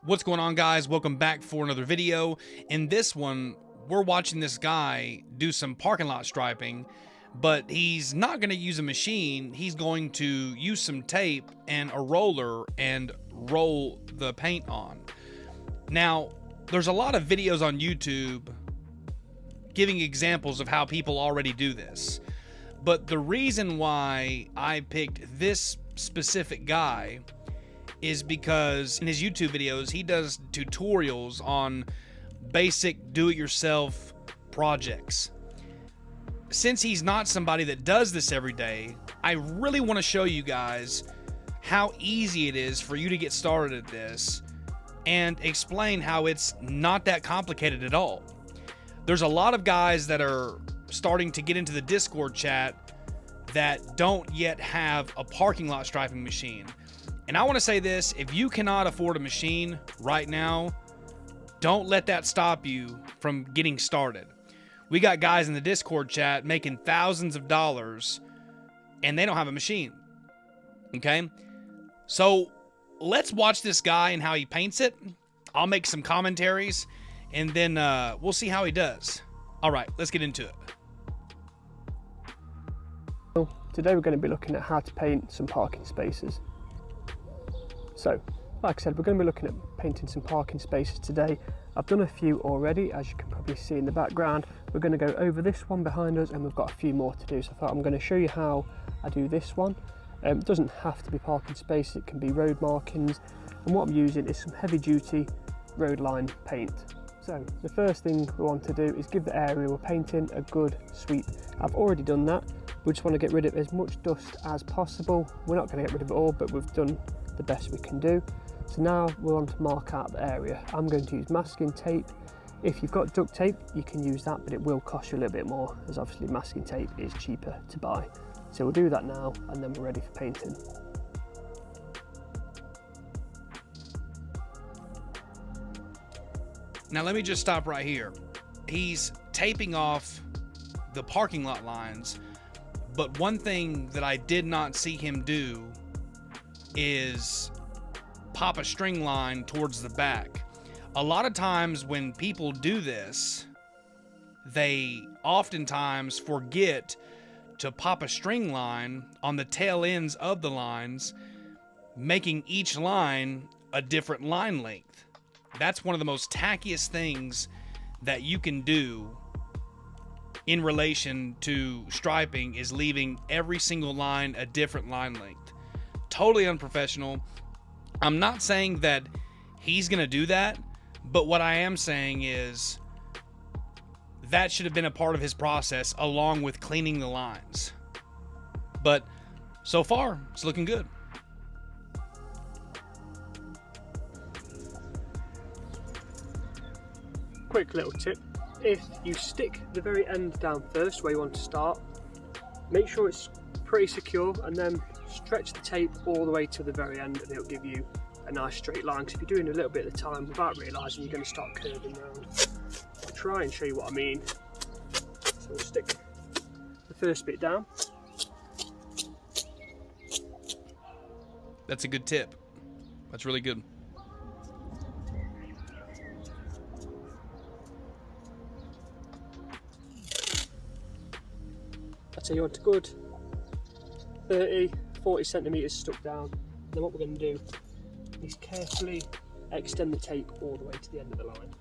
What's going on, guys? Welcome back for another video. In this one, we're watching this guy do some parking lot striping, but he's not going to use a machine. He's going to use some tape and a roller and roll the paint on. Now, there's a lot of videos on YouTube giving examples of how people already do this, but the reason why I picked this specific guy is because in his YouTube videos, he does tutorials on basic do-it-yourself projects. Since he's not somebody that does this every day, I really want to show you guys how easy it is for you to get started at this and explain how it's not that complicated at all. There's a lot of guys that are starting to get into the Discord chat that don't yet have a parking lot striping machine. And I want to say this, if you cannot afford a machine right now, don't let that stop you from getting started. We got guys in the Discord chat making thousands of dollars and they don't have a machine. Okay? So let's watch this guy and how he paints it. I'll make some commentaries and then we'll see how he does. All right, let's get into it. Today we're going to be looking at how to paint some parking spaces. So, like I said, we're going to be looking at painting some parking spaces today. I've done a few already, as you can probably see in the background. We're going to go over this one behind us and we've got a few more to do. So I thought I'm going to show you how I do this one. It doesn't have to be parking spaces, it can be road markings. And what I'm using is some heavy duty road line paint. So the first thing we want to do is give the area we're painting a good sweep. I've already done that. We just want to get rid of as much dust as possible. We're not going to get rid of it all, but we've done the best we can do. So now we're on to mark out the area. I'm going to use masking tape. If you've got duct tape, you can use that, but it will cost you a little bit more, as obviously masking tape is cheaper to buy. So we'll do that now, and then we're ready for painting. Now let me just stop right here. He's taping off the parking lot lines, but one thing that I did not see him do is pop a string line towards the back. A lot of times when people do this, they oftentimes forget to pop a string line on the tail ends of the lines, making each line a different line length. That's one of the most tackiest things that you can do in relation to striping, is leaving every single line a different line length. Totally unprofessional. I'm not saying that he's gonna do that, but what I am saying is that should have been a part of his process along with cleaning the lines. But so far, it's looking good. Quick little tip, if you stick the very end down first where you want to start, make sure it's pretty secure and then stretch the tape all the way to the very end and it'll give you a nice straight line, because if you're doing a little bit at a time without realising, you're going to start curving around. I'll try and show you what I mean. So we'll stick the first bit down. That's a good tip. That's really good. I'd say you want a good 30-40 centimetres stuck down. Then what we're going to do is carefully extend the tape all the way to the end of the line.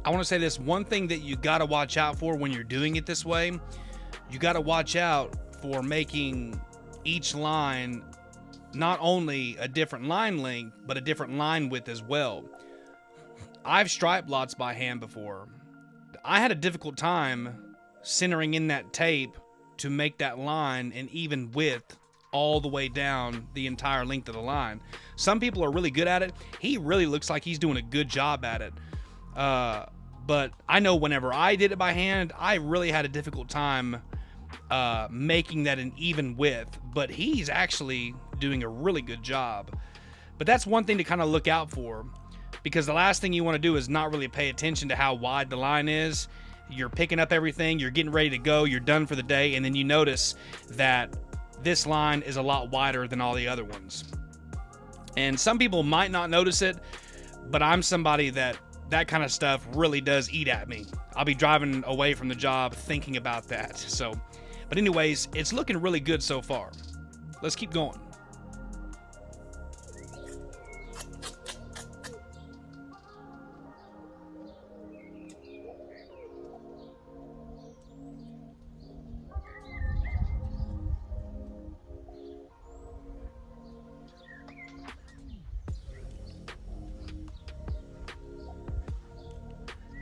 I want to say this, one thing that you got to watch out for when you're doing it this way, you got to watch out for making each line not only a different line length, but a different line width as well. I've striped lots by hand before. I had a difficult time centering in that tape to make that line an even width all the way down the entire length of the line. Some people are really good at it. He really looks like he's doing a good job at it. But I know whenever I did it by hand, I really had a difficult time making that an even width, but he's actually doing a really good job. But that's one thing to kind of look out for, because the last thing you want to do is not really pay attention to how wide the line is. You're picking up everything, you're getting ready to go, you're done for the day, and then you notice that this line is a lot wider than all the other ones. And some people might not notice it, but I'm somebody that kind of stuff really does eat at me. I'll be driving away from the job thinking about that. So, but anyways, it's looking really good so far. Let's keep going.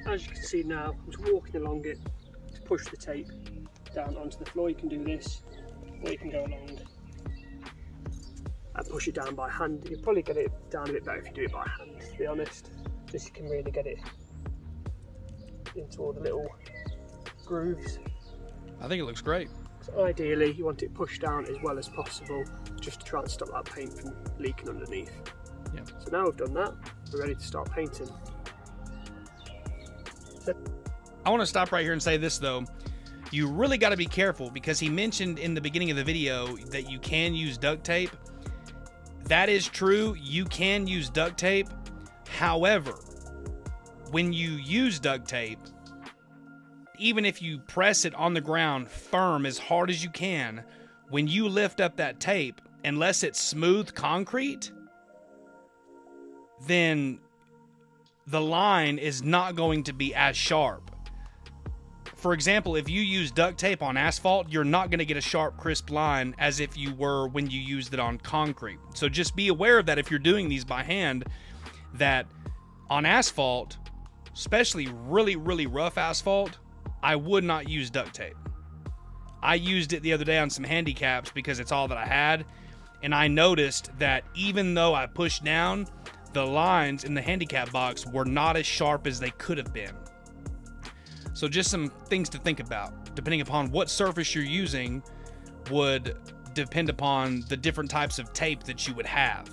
As you can see now, I'm just walking along it to push the tape down onto the floor. You can do this, or you can go along and push it down by hand. You'll probably get it down a bit better if you do it by hand, to be honest. Just you can really get it into all the little grooves. I think it looks great. So ideally, you want it pushed down as well as possible, just to try and stop that paint from leaking underneath. Yeah. So now we've done that, we're ready to start painting. I want to stop right here and say this though. You really got to be careful, because he mentioned in the beginning of the video that you can use duct tape. That is true, you can use duct tape. However, when you use duct tape, even if you press it on the ground firm as hard as you can, when you lift up that tape, unless it's smooth concrete, then the line is not going to be as sharp. For example, if you use duct tape on asphalt, you're not going to get a sharp, crisp line as if you were when you used it on concrete. So just be aware of that if you're doing these by hand, that on asphalt, especially really, really rough asphalt, I would not use duct tape. I used it the other day on some handicaps because it's all that I had, and I noticed that even though I pushed down, the lines in the handicap box were not as sharp as they could have been. So just some things to think about. Depending upon what surface you're using would depend upon the different types of tape that you would have,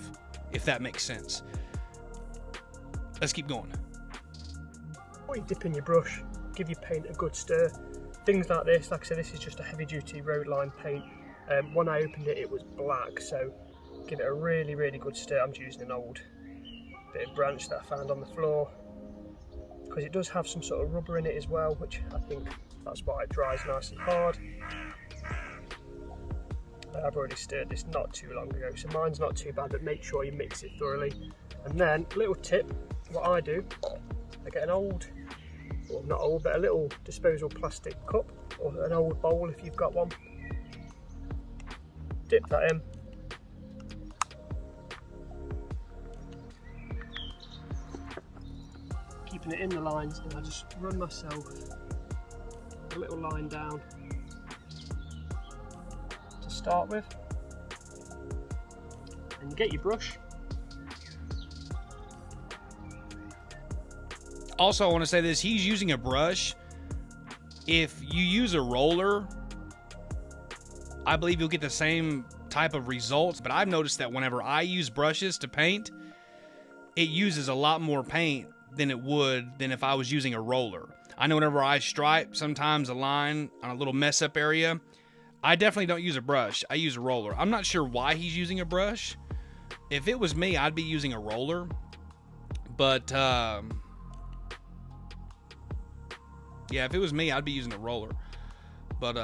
if that makes sense. Let's keep going. Before you dip in your brush, give your paint a good stir. Things like this, like I said, this is just a heavy duty road line paint. When I opened it, it was black, so give it a really, really good stir. I'm just using an old bit of branch that I found on the floor, because it does have some sort of rubber in it as well, which I think that's why it dries nice and hard. I've already stirred this not too long ago, so mine's not too bad, but make sure you mix it thoroughly. And then, little tip, what I do, I get an old, well not old, but a little disposable plastic cup, or an old bowl if you've got one. Dip that in. Keeping it in the lines, and I just run myself a little line down to start with. And you get your brush. Also, I want to say this, he's using a brush. If you use a roller, I believe you'll get the same type of results, but I've noticed that whenever I use brushes to paint, it uses a lot more paint than it would than if I was using a roller. I know whenever I stripe sometimes a line on a little mess up area, I definitely don't use a brush, I use a roller. I'm not sure why he's using a brush. If it was me, I'd be using a roller, but yeah, if it was me, I'd be using a roller. But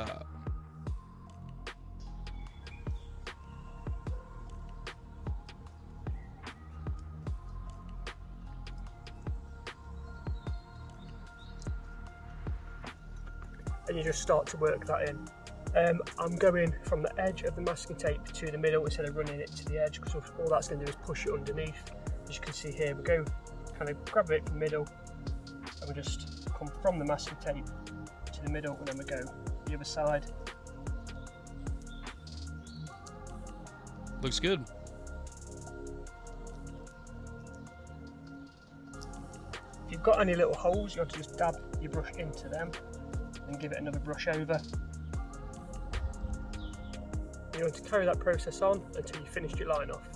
and you just start to work that in. I'm going from the edge of the masking tape to the middle instead of running it to the edge, because all that's going to do is push it underneath. As you can see here, we go kind of grab it from the middle, and we just come from the masking tape to the middle, and then we go the other side. Looks good. If you've got any little holes, you want to just dab your brush into them and give it another brush over. You want to carry that process on until you finished your line off.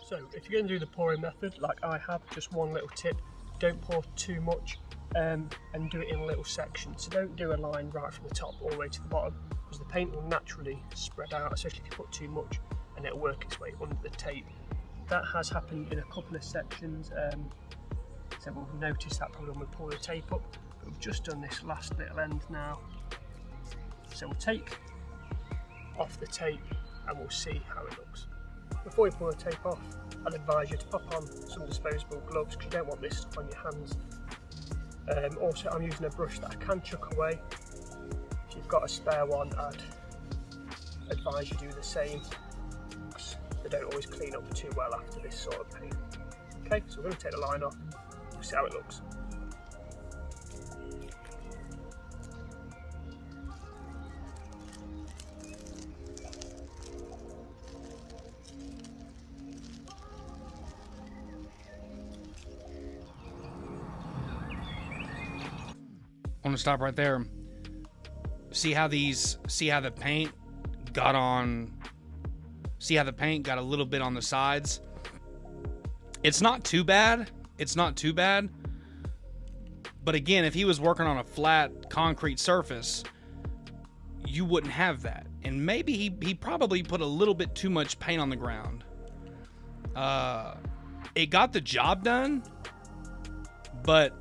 So if you're going to do the pouring method like I have, just one little tip, don't pour too much and do it in little sections. So don't do a line right from the top all the way to the bottom, because the paint will naturally spread out, especially if you put too much, and it'll work its way under the tape. That has happened in a couple of sections, so we'll notice that probably when we pull the tape up, but we've just done this last little end now. So we'll take off the tape and we'll see how it looks. Before you pull the tape off, I'd advise you to pop on some disposable gloves because you don't want this stuff on your hands. Also, I'm using a brush that I can chuck away. If you've got a spare one, I'd advise you do the same because they don't always clean up too well after this sort of paint. Okay, so we're going to take the line off, we'll see how it looks. I want to stop right there. See how the paint got on, see how the paint got a little bit on the sides? It's not too bad. It's not too bad. But again, if he was working on a flat concrete surface, you wouldn't have that. And maybe he probably put a little bit too much paint on the ground. It got the job done, but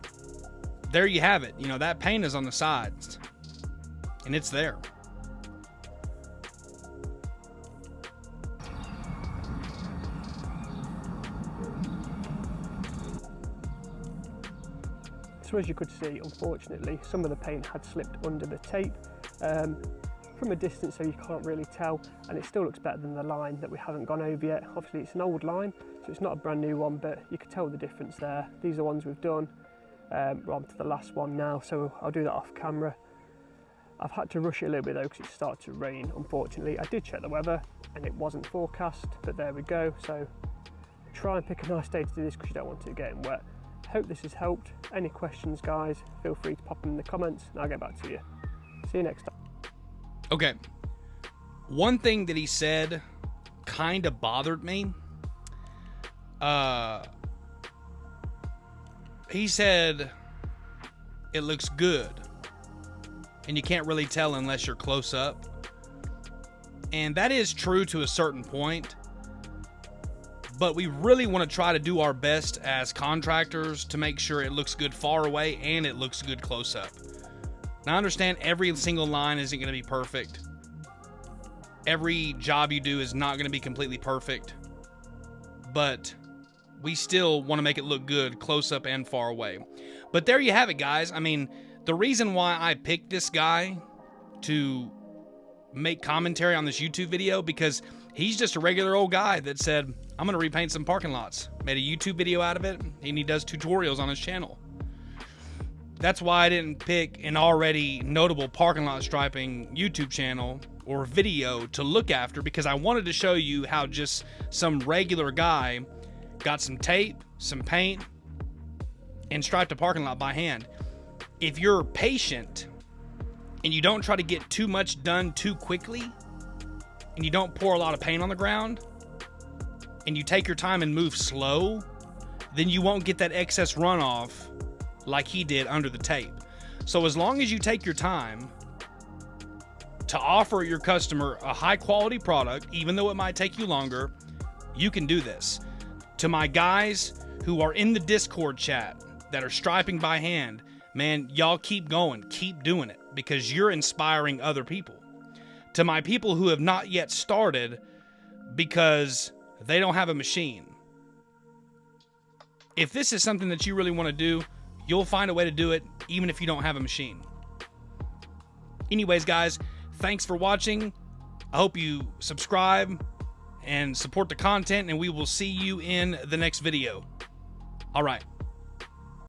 there you have it. You know, that paint is on the sides and it's there. So as you could see, unfortunately, some of the paint had slipped under the tape from a distance, so you can't really tell, and it still looks better than the line that we haven't gone over yet. Obviously it's an old line, so it's not a brand new one, but you can tell the difference there. These are the ones we've done. We're on to the last one now, so I'll do that off camera. I've had to rush it a little bit though because it started to rain, unfortunately. I did check the weather and it wasn't forecast, but there we go. So try and pick a nice day to do this because you don't want it getting wet. Hope this has helped. Any questions, guys, feel free to pop them in the comments and I'll get back to you. See you next time. Okay. One thing that he said kind of bothered me. He said it looks good and you can't really tell unless you're close up. And that is true to a certain point, but we really want to try to do our best as contractors to make sure it looks good far away and it looks good close up. Now I understand every single line isn't going to be perfect. Every job you do is not going to be completely perfect, but we still want to make it look good close up and far away. But there you have it, guys. I mean, the reason why I picked this guy to make commentary on this YouTube video, because he's just a regular old guy that said, I'm going to repaint some parking lots. Made a YouTube video out of it, and he does tutorials on his channel. That's why I didn't pick an already notable parking lot striping YouTube channel or video to look after, because I wanted to show you how just some regular guy got some tape, some paint, and striped a parking lot by hand. If you're patient and you don't try to get too much done too quickly, and you don't pour a lot of paint on the ground, and you take your time and move slow, then you won't get that excess runoff like he did under the tape. So as long as you take your time to offer your customer a high quality product, even though it might take you longer, you can do this. To my guys who are in the Discord chat that are striping by hand, man, y'all keep going, keep doing it, because you're inspiring other people. To my people who have not yet started because they don't have a machine, if this is something that you really want to do, you'll find a way to do it even if you don't have a machine. Anyways, guys, thanks for watching. I hope you subscribe and support the content, and we will see you in the next video. All right.